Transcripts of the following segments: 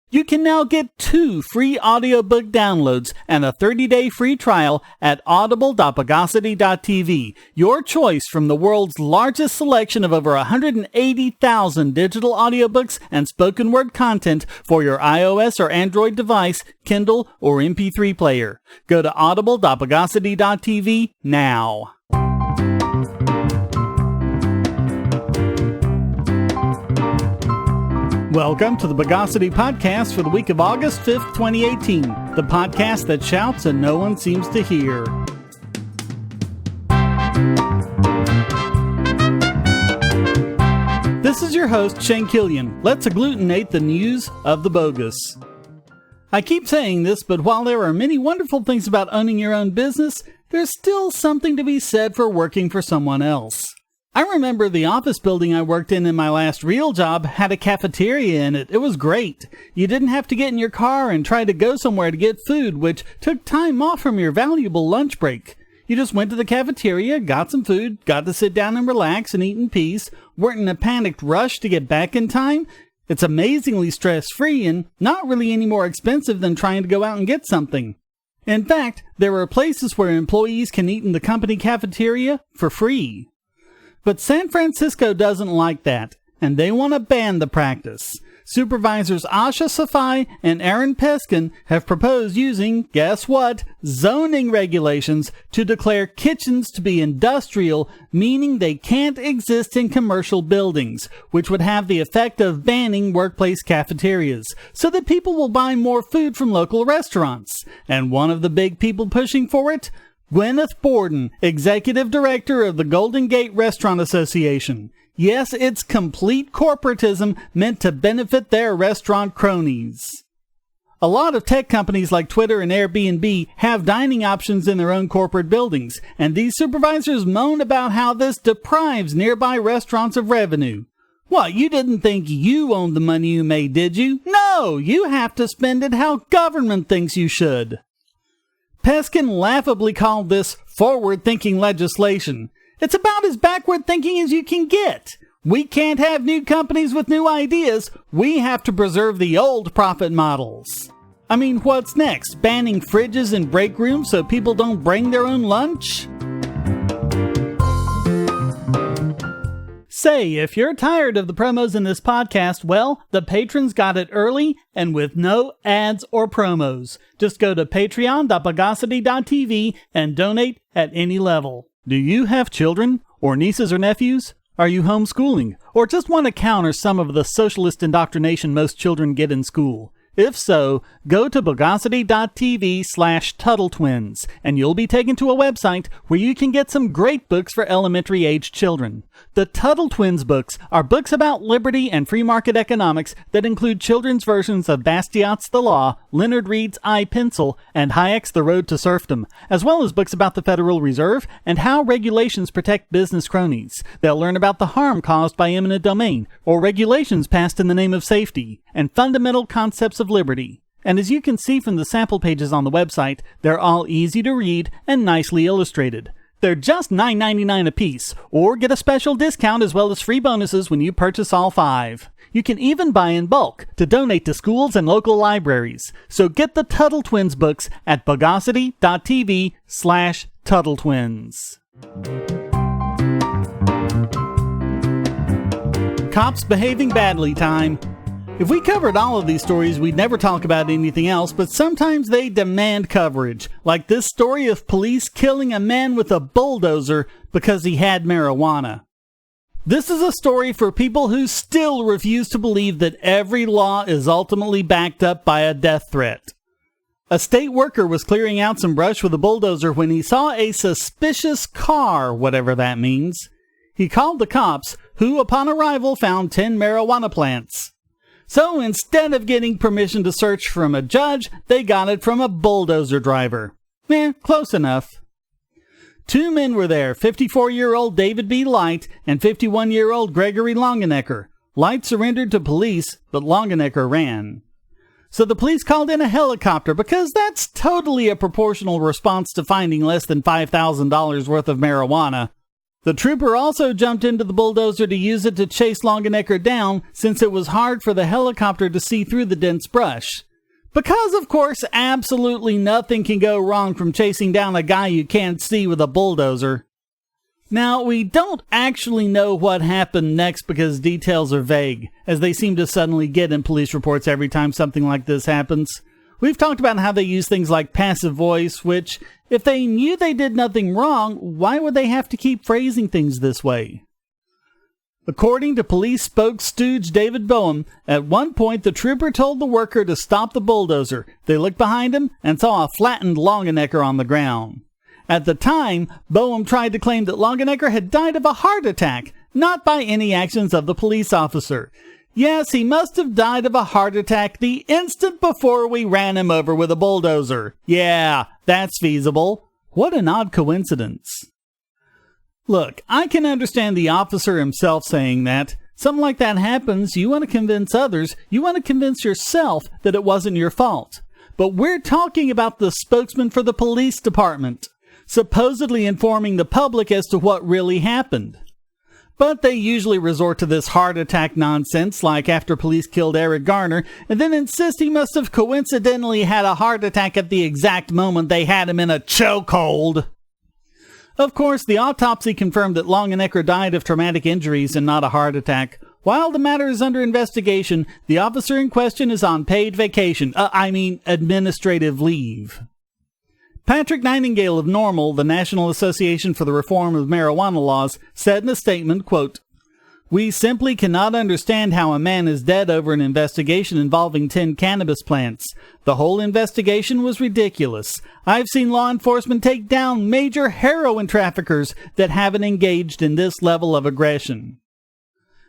You can now get 2 free audiobook downloads and a 30-day free trial at audible.bogosity.tv. Your choice from the world's largest selection of over 180,000 digital audiobooks and spoken word content for your iOS or Android device, Kindle, or MP3 player. Go to audible.bogosity.tv now. Welcome to the Bogosity podcast for the week of August 5th, 2018, the podcast that shouts and no one seems to hear. This is your host, Shane Killian. Let's agglutinate the news of the bogus. I keep saying this, but while there are many wonderful things about owning your own business, there's still something to be said for working for someone else. I remember the office building I worked in my last real job had a cafeteria in it. It was great. You didn't have to get in your car and try to go somewhere to get food, which took time off from your valuable lunch break. You just went to the cafeteria, got some food, got to sit down and relax and eat in peace, weren't in a panicked rush to get back in time. It's amazingly stress-free and not really any more expensive than trying to go out and get something. In fact, there are places where employees can eat in the company cafeteria for free. But San Francisco doesn't like that, and they want to ban the practice. Supervisors Asha Safai and Aaron Peskin have proposed using, guess what, zoning regulations to declare kitchens to be industrial, meaning they can't exist in commercial buildings, which would have the effect of banning workplace cafeterias, so that people will buy more food from local restaurants. And one of the big people pushing for it? Gwyneth Borden, Executive Director of the Golden Gate Restaurant Association. Yes, it's complete corporatism meant to benefit their restaurant cronies. A lot of tech companies like Twitter and Airbnb have dining options in their own corporate buildings, and these supervisors moan about how this deprives nearby restaurants of revenue. What, you didn't think you owned the money you made, did you? No, you have to spend it how government thinks you should. Peskin laughably called this forward-thinking legislation. It's about as backward-thinking as you can get. We can't have new companies with new ideas. We have to preserve the old profit models. I mean, what's next? Banning fridges in break rooms so people don't bring their own lunch? Say, if you're tired of the promos in this podcast, well, the patrons got it early and with no ads or promos. Just go to patreon.bogosity.tv and donate at any level. Do you have children or nieces or nephews? Are you homeschooling or just want to counter some of the socialist indoctrination most children get in school? If so, go to bogosity.tv/TuttleTwins, and you'll be taken to a website where you can get some great books for elementary-age children. The Tuttle Twins books are books about liberty and free market economics that include children's versions of Bastiat's The Law, Leonard Read's I, Pencil, and Hayek's The Road to Serfdom, as well as books about the Federal Reserve and how regulations protect business cronies. They'll learn about the harm caused by eminent domain, or regulations passed in the name of safety, and fundamental concepts of liberty. And as you can see from the sample pages on the website, they're all easy to read and nicely illustrated. They're just $9.99 a piece, or get a special discount as well as free bonuses when you purchase all 5. You can even buy in bulk to donate to schools and local libraries. So get the Tuttle Twins books at bogosity.tv/TuttleTwins. Cops behaving badly time. If we covered all of these stories, we'd never talk about anything else, but sometimes they demand coverage, like this story of police killing a man with a bulldozer because he had marijuana. This is a story for people who still refuse to believe that every law is ultimately backed up by a death threat. A state worker was clearing out some brush with a bulldozer when he saw a suspicious car, whatever that means. He called the cops, who upon arrival found 10 marijuana plants. So instead of getting permission to search from a judge, they got it from a bulldozer driver. Close enough. 2 men were there, 54-year-old David B. Light and 51-year-old Gregory Longenecker. Light surrendered to police, but Longenecker ran. So the police called in a helicopter because that's totally a proportional response to finding less than $5,000 worth of marijuana. The trooper also jumped into the bulldozer to use it to chase Longenecker down since it was hard for the helicopter to see through the dense brush. Because, of course, absolutely nothing can go wrong from chasing down a guy you can't see with a bulldozer. Now, we don't actually know what happened next because details are vague, as they seem to suddenly get in police reports every time something like this happens. We've talked about how they use things like passive voice, which, if they knew they did nothing wrong, why would they have to keep phrasing things this way? According to police spokesstooge David Bowen, at one point the trooper told the worker to stop the bulldozer. They looked behind him and saw a flattened Longenecker on the ground. At the time, Bowen tried to claim that Longenecker had died of a heart attack, not by any actions of the police officer. Yes, he must have died of a heart attack the instant before we ran him over with a bulldozer. Yeah, that's feasible. What an odd coincidence. Look, I can understand the officer himself saying that. Something like that happens, you want to convince others, you want to convince yourself that it wasn't your fault. But we're talking about the spokesman for the police department, supposedly informing the public as to what really happened. But they usually resort to this heart attack nonsense, like after police killed Eric Garner, and then insist he must have coincidentally had a heart attack at the exact moment they had him in a chokehold. Of course, the autopsy confirmed that Longenecker died of traumatic injuries and not a heart attack. While the matter is under investigation, the officer in question is on paid vacation. Administrative leave. Patrick Nightingale of NORML, the National Association for the Reform of Marijuana Laws, said in a statement, quote, "We simply cannot understand how a man is dead over an investigation involving 10 cannabis plants. The whole investigation was ridiculous. I've seen law enforcement take down major heroin traffickers that haven't engaged in this level of aggression."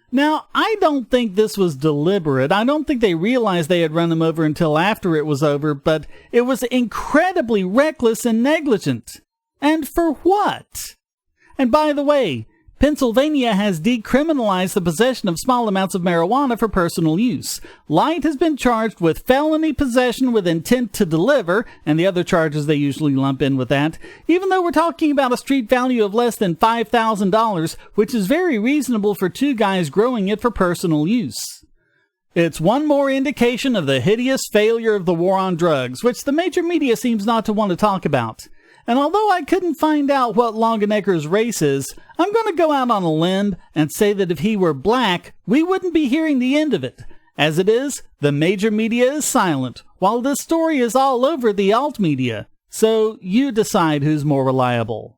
Now, I don't think this was deliberate. I don't think they realized they had run him over until after it was over, but it was incredibly reckless and negligent. And for what? And by the way, Pennsylvania has decriminalized the possession of small amounts of marijuana for personal use. Light has been charged with felony possession with intent to deliver, and the other charges they usually lump in with that, even though we're talking about a street value of less than $5,000, which is very reasonable for two guys growing it for personal use. It's one more indication of the hideous failure of the war on drugs, which the major media seems not to want to talk about. And although I couldn't find out what Longenecker's race is, I'm going to go out on a limb and say that if he were black, we wouldn't be hearing the end of it. As it is, the major media is silent, while this story is all over the alt media. So you decide who's more reliable.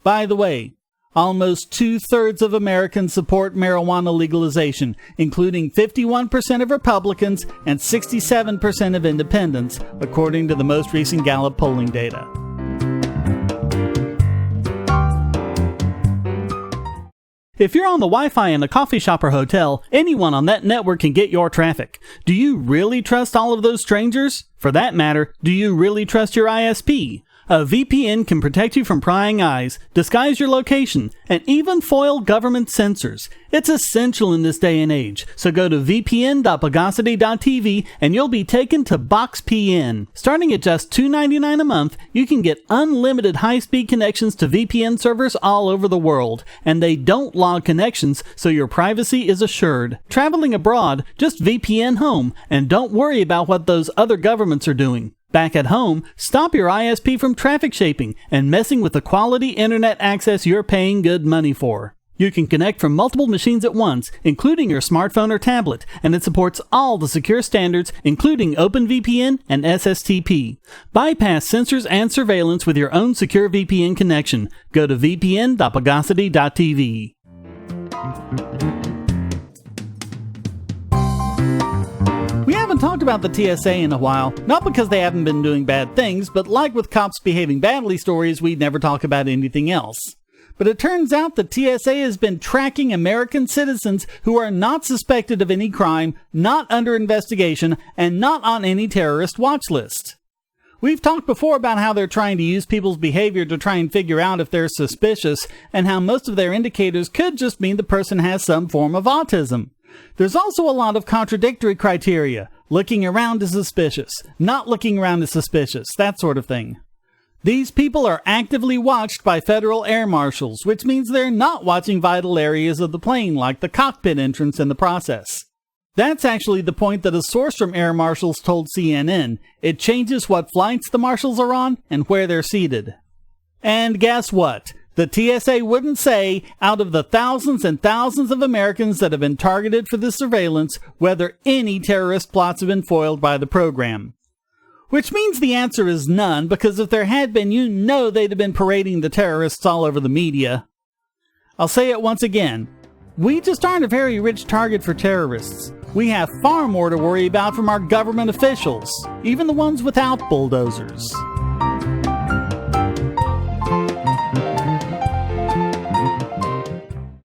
By the way, almost 2/3 of Americans support marijuana legalization, including 51% of Republicans and 67% of independents, according to the most recent Gallup polling data. If you're on the Wi-Fi in a coffee shop or hotel, anyone on that network can get your traffic. Do you really trust all of those strangers? For that matter, do you really trust your ISP? A VPN can protect you from prying eyes, disguise your location, and even foil government censors. It's essential in this day and age, so go to vpn.bogosity.tv and you'll be taken to BoxPN. Starting at just $2.99 a month, you can get unlimited high-speed connections to VPN servers all over the world, and they don't log connections, so your privacy is assured. Traveling abroad, just VPN home, and don't worry about what those other governments are doing. Back at home, stop your ISP from traffic shaping and messing with the quality internet access you're paying good money for. You can connect from multiple machines at once, including your smartphone or tablet, and it supports all the secure standards, including OpenVPN and SSTP. Bypass censors and surveillance with your own secure VPN connection. Go to vpn.bogosity.tv. We haven't talked about the TSA in a while, not because they haven't been doing bad things, but like with cops behaving badly stories, we'd never talk about anything else. But it turns out the TSA has been tracking American citizens who are not suspected of any crime, not under investigation, and not on any terrorist watch list. We've talked before about how they're trying to use people's behavior to try and figure out if they're suspicious, and how most of their indicators could just mean the person has some form of autism. There's also a lot of contradictory criteria. Looking around is suspicious. Not looking around is suspicious. That sort of thing. These people are actively watched by federal air marshals, which means they're not watching vital areas of the plane like the cockpit entrance in the process. That's actually the point that a source from air marshals told CNN. It changes what flights the marshals are on and where they're seated. And guess what? The TSA wouldn't say, out of the thousands and thousands of Americans that have been targeted for this surveillance, whether any terrorist plots have been foiled by the program. Which means the answer is none, because if there had been, you know they'd have been parading the terrorists all over the media. I'll say it once again. We just aren't a very rich target for terrorists. We have far more to worry about from our government officials, even the ones without bulldozers.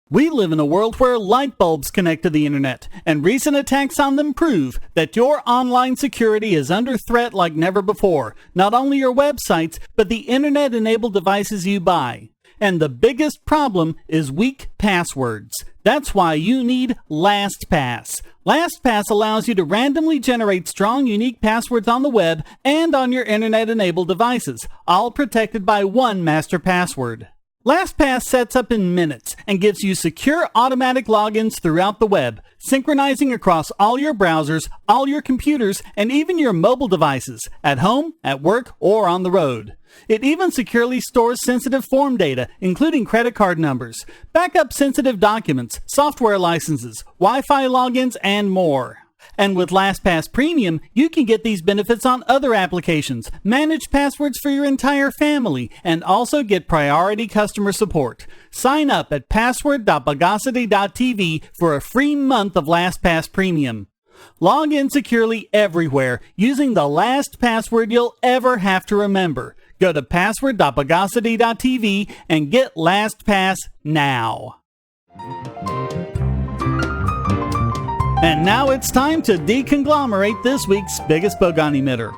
We live in a world where light bulbs connect to the internet, and recent attacks on them prove that your online security is under threat like never before. Not only your websites, but the internet-enabled devices you buy. And the biggest problem is weak passwords. That's why you need LastPass. LastPass allows you to randomly generate strong, unique passwords on the web and on your internet-enabled devices, all protected by one master password. LastPass sets up in minutes and gives you secure automatic logins throughout the web, synchronizing across all your browsers, all your computers, and even your mobile devices, at home, at work, or on the road. It even securely stores sensitive form data, including credit card numbers, backup sensitive documents, software licenses, Wi-Fi logins, and more. And with LastPass Premium, you can get these benefits on other applications, manage passwords for your entire family, and also get priority customer support. Sign up at password.bogosity.tv for a free month of LastPass Premium. Log in securely everywhere using the last password you'll ever have to remember. Go to password.bogosity.tv and get LastPass now. And now it's time to deconglomerate this week's biggest Bogon emitter.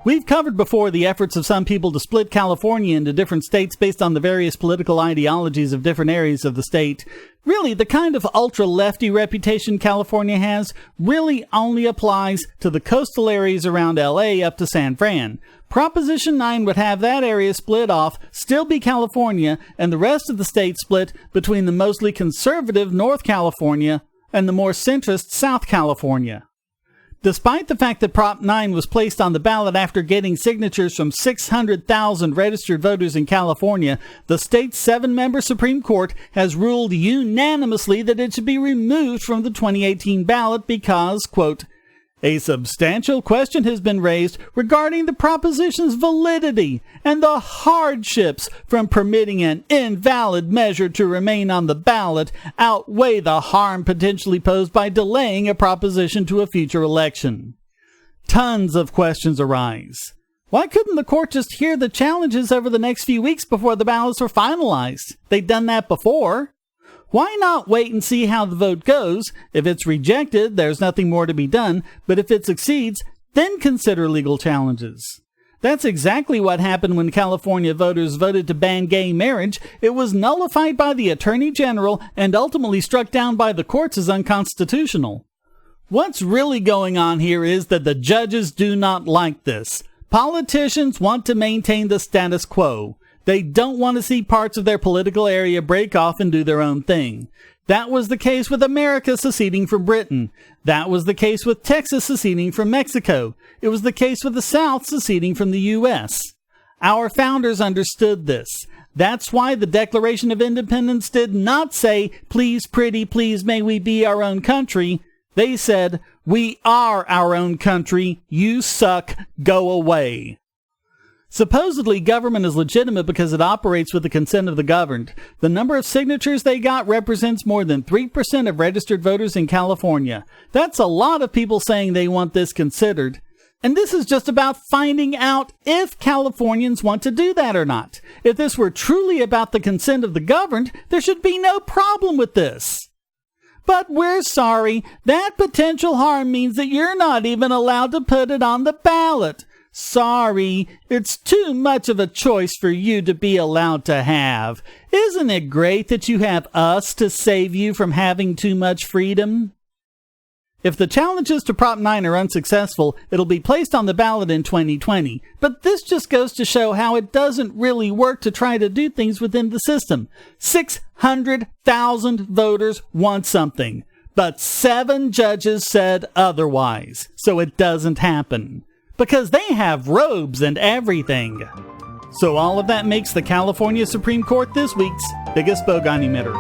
We've covered before the efforts of some people to split California into different states based on the various political ideologies of different areas of the state. Really, the kind of ultra-lefty reputation California has really only applies to the coastal areas around LA up to San Fran. Proposition 9 would have that area split off, still be California, and the rest of the state split between the mostly conservative North California and the more centrist South California. Despite the fact that Prop 9 was placed on the ballot after getting signatures from 600,000 registered voters in California, the state's 7-member Supreme Court has ruled unanimously that it should be removed from the 2018 ballot because, quote, a substantial question has been raised regarding the proposition's validity and the hardships from permitting an invalid measure to remain on the ballot outweigh the harm potentially posed by delaying a proposition to a future election. Tons of questions arise. Why couldn't the court just hear the challenges over the next few weeks before the ballots were finalized? They'd done that before. Why not wait and see how the vote goes? If it's rejected, there's nothing more to be done, but if it succeeds, then consider legal challenges. That's exactly what happened when California voters voted to ban gay marriage. It was nullified by the Attorney General and ultimately struck down by the courts as unconstitutional. What's really going on here is that the judges do not like this. Politicians want to maintain the status quo. They don't want to see parts of their political area break off and do their own thing. That was the case with America seceding from Britain. That was the case with Texas seceding from Mexico. It was the case with the South seceding from the U.S. Our founders understood this. That's why the Declaration of Independence did not say, please, pretty, please, may we be our own country. They said, we are our own country. You suck. Go away. Supposedly, government is legitimate because it operates with the consent of the governed. The number of signatures they got represents more than 3% of registered voters in California. That's a lot of people saying they want this considered. And this is just about finding out if Californians want to do that or not. If this were truly about the consent of the governed, there should be no problem with this. But we're sorry, that potential harm means that you're not even allowed to put it on the ballot. Sorry, it's too much of a choice for you to be allowed to have. Isn't it great that you have us to save you from having too much freedom? If the challenges to Prop 9 are unsuccessful, it'll be placed on the ballot in 2020. But this just goes to show how it doesn't really work to try to do things within the system. 600,000 voters want something, but 7 judges said otherwise, so it doesn't happen. Because they have robes and everything. So all of that makes the California Supreme Court this week's biggest Bogon emitter.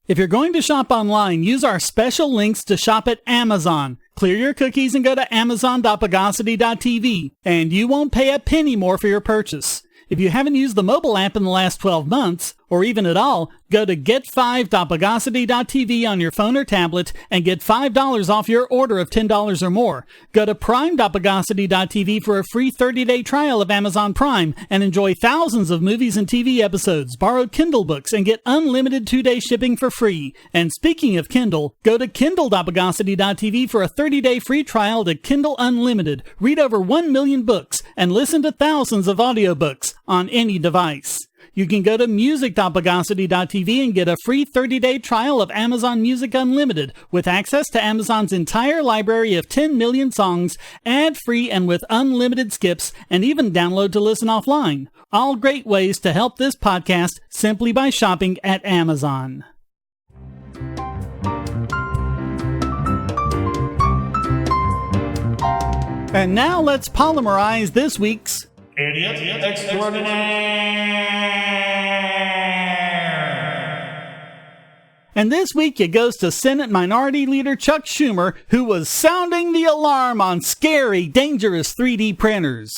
If you're going to shop online, use our special links to shop at Amazon. Clear your cookies and go to amazon.bogosity.tv, and you won't pay a penny more for your purchase. If you haven't used the mobile app in the last 12 months, or even at all, go to get5.bogosity.tv on your phone or tablet and get $5 off your order of $10 or more. Go to prime.bogosity.tv for a free 30-day trial of Amazon Prime and enjoy thousands of movies and TV episodes, borrowed Kindle books, and get unlimited 2-day shipping for free. And speaking of Kindle, go to kindle.bogosity.tv for a 30-day free trial to Kindle Unlimited. Read over 1 million books and listen to thousands of audiobooks on any device. You can go to music.bogosity.tv and get a free 30-day trial of Amazon Music Unlimited with access to Amazon's entire library of 10 million songs, ad-free and with unlimited skips, and even download to listen offline. All great ways to help this podcast simply by shopping at Amazon. And now let's polymerize this week's Idiot Extraordinaire. And this week it goes to Senate Minority Leader Chuck Schumer, who was sounding the alarm on scary, dangerous 3D printers.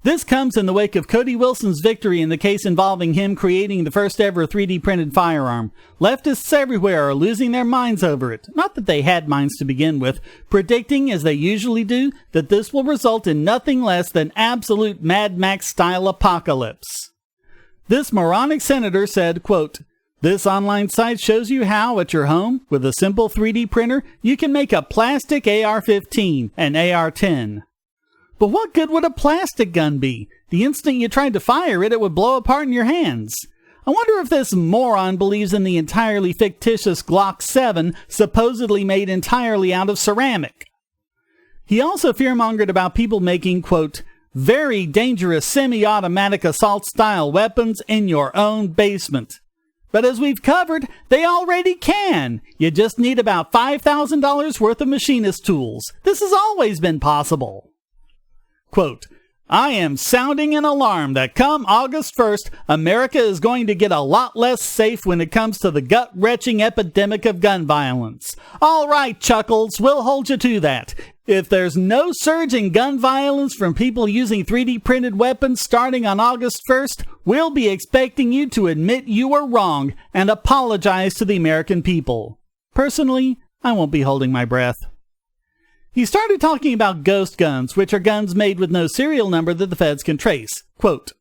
This comes in the wake of Cody Wilson's victory in the case involving him creating the first ever 3D printed firearm. Leftists everywhere are losing their minds over it. Not that they had minds to begin with, predicting, as they usually do, that this will result in nothing less than absolute Mad Max-style apocalypse. This moronic senator said, quote, "This online site shows you how, at your home, with a simple 3D printer, you can make a plastic AR-15 and AR-10. But what good would a plastic gun be? The instant you tried to fire it, it would blow apart in your hands. I wonder if this moron believes in the entirely fictitious Glock 7, supposedly made entirely out of ceramic." He also fearmongered about people making, quote, "very dangerous semi-automatic assault-style weapons in your own basement." But as we've covered, they already can. You just need about $5,000 worth of machinist tools. This has always been possible. Quote, "I am sounding an alarm that come August 1st, America is going to get a lot less safe when it comes to the gut-wrenching epidemic of gun violence. All right, Chuckles, we'll hold you to that. If there's no surge in gun violence from people using 3D printed weapons starting on August 1st, we'll be expecting you to admit you were wrong and apologize to the American people. Personally, I won't be holding my breath." He started talking about ghost guns, which are guns made with no serial number that the feds can trace. Quote,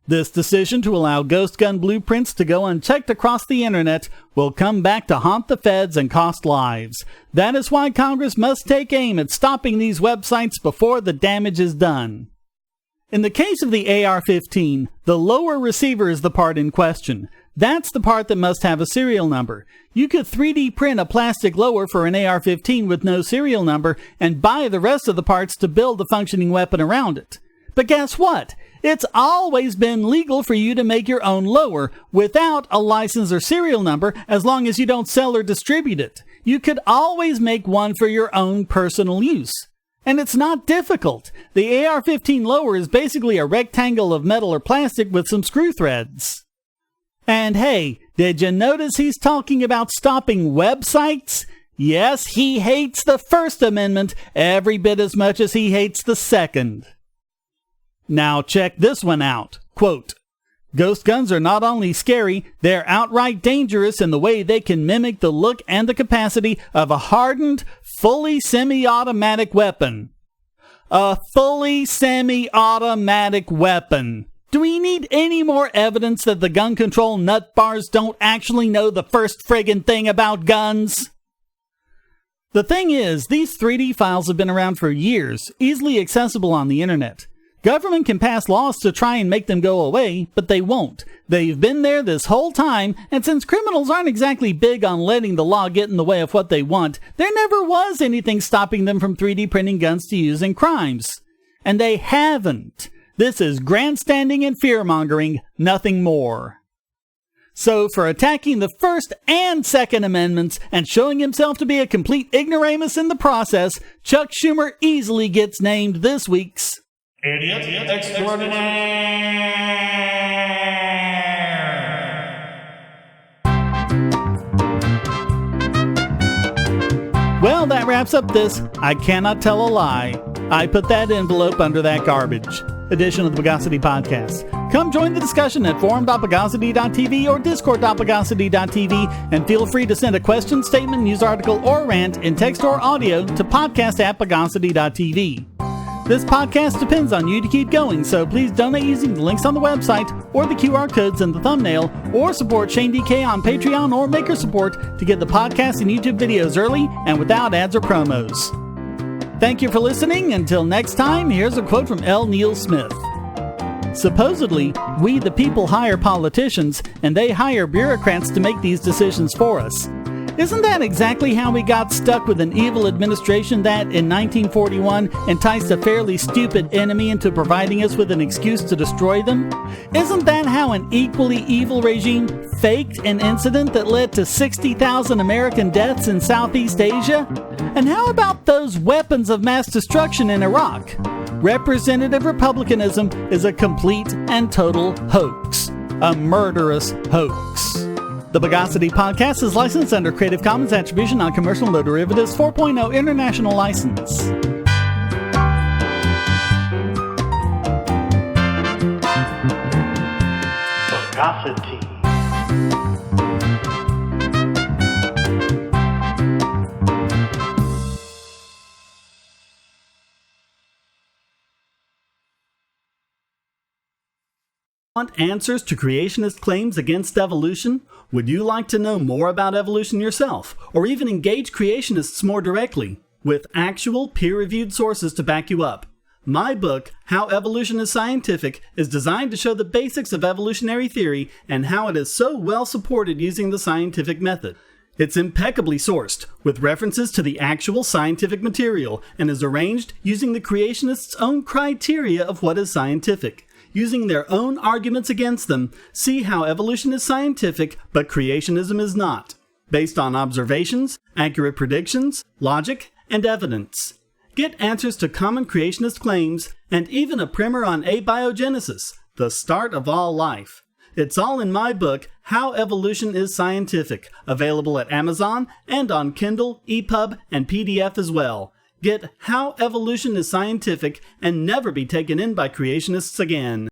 "This decision to allow ghost gun blueprints to go unchecked across the internet will come back to haunt the feds and cost lives. That is why Congress must take aim at stopping these websites before the damage is done." In the case of the AR-15, the lower receiver is the part in question. That's the part that must have a serial number. You could 3D print a plastic lower for an AR-15 with no serial number and buy the rest of the parts to build a functioning weapon around it. But guess what? It's always been legal for you to make your own lower without a license or serial number as long as you don't sell or distribute it. You could always make one for your own personal use. And it's not difficult. The AR-15 lower is basically a rectangle of metal or plastic with some screw threads. And hey, did you notice he's talking about stopping websites? Yes, he hates the First Amendment every bit as much as he hates the Second. Now check this one out. Quote, "Ghost guns are not only scary, they're outright dangerous in the way they can mimic the look and the capacity of a hardened, fully semi-automatic weapon." A fully semi-automatic weapon. Do we need any more evidence that the gun control nut bars don't actually know the first friggin' thing about guns? The thing is, these 3D files have been around for years, easily accessible on the internet. Government can pass laws to try and make them go away, but they won't. They've been there this whole time, and since criminals aren't exactly big on letting the law get in the way of what they want, there never was anything stopping them from 3D printing guns to use in crimes. And they haven't. This is grandstanding and fear-mongering, nothing more. So, for attacking the First and Second Amendments and showing himself to be a complete ignoramus in the process, Chuck Schumer easily gets named this week's Idiot Extraordinaire. Well, that wraps up this I Cannot Tell a Lie. I put that envelope under that garbage edition of the Bogosity podcast. Come join the discussion at forum.bogosity.tv or discord.bogosity.tv, and feel free to send a question, statement, news article, or rant in text or audio to podcast@bogosity.tv. This podcast depends on you to keep going, so please donate using the links on the website or the QR codes in the thumbnail, or support Shane DK on Patreon or Maker Support to get the podcast and YouTube videos early and without ads or promos. Thank you for listening. Until next time, here's a quote from L. Neil Smith. Supposedly, we the people hire politicians, and they hire bureaucrats to make these decisions for us. Isn't that exactly how we got stuck with an evil administration that, in 1941, enticed a fairly stupid enemy into providing us with an excuse to destroy them? Isn't that how an equally evil regime faked an incident that led to 60,000 American deaths in Southeast Asia? And how about those weapons of mass destruction in Iraq? Representative republicanism is a complete and total hoax. A murderous hoax. The Bogosity podcast is licensed under Creative Commons Attribution Non-Commercial No Derivatives 4.0 International License. Bogosity. Want answers to creationist claims against evolution? Would you like to know more about evolution yourself, or even engage creationists more directly, with actual peer-reviewed sources to back you up? My book, How Evolution is Scientific, is designed to show the basics of evolutionary theory and how it is so well supported using the scientific method. It's impeccably sourced, with references to the actual scientific material, and is arranged using the creationists' own criteria of what is scientific. Using their own arguments against them, see how evolution is scientific, but creationism is not, based on observations, accurate predictions, logic, and evidence. Get answers to common creationist claims, and even a primer on abiogenesis, the start of all life. It's all in my book, How Evolution is Scientific, available at Amazon and on Kindle, EPUB, and PDF as well. Get How Evolution is Scientific and never be taken in by creationists again.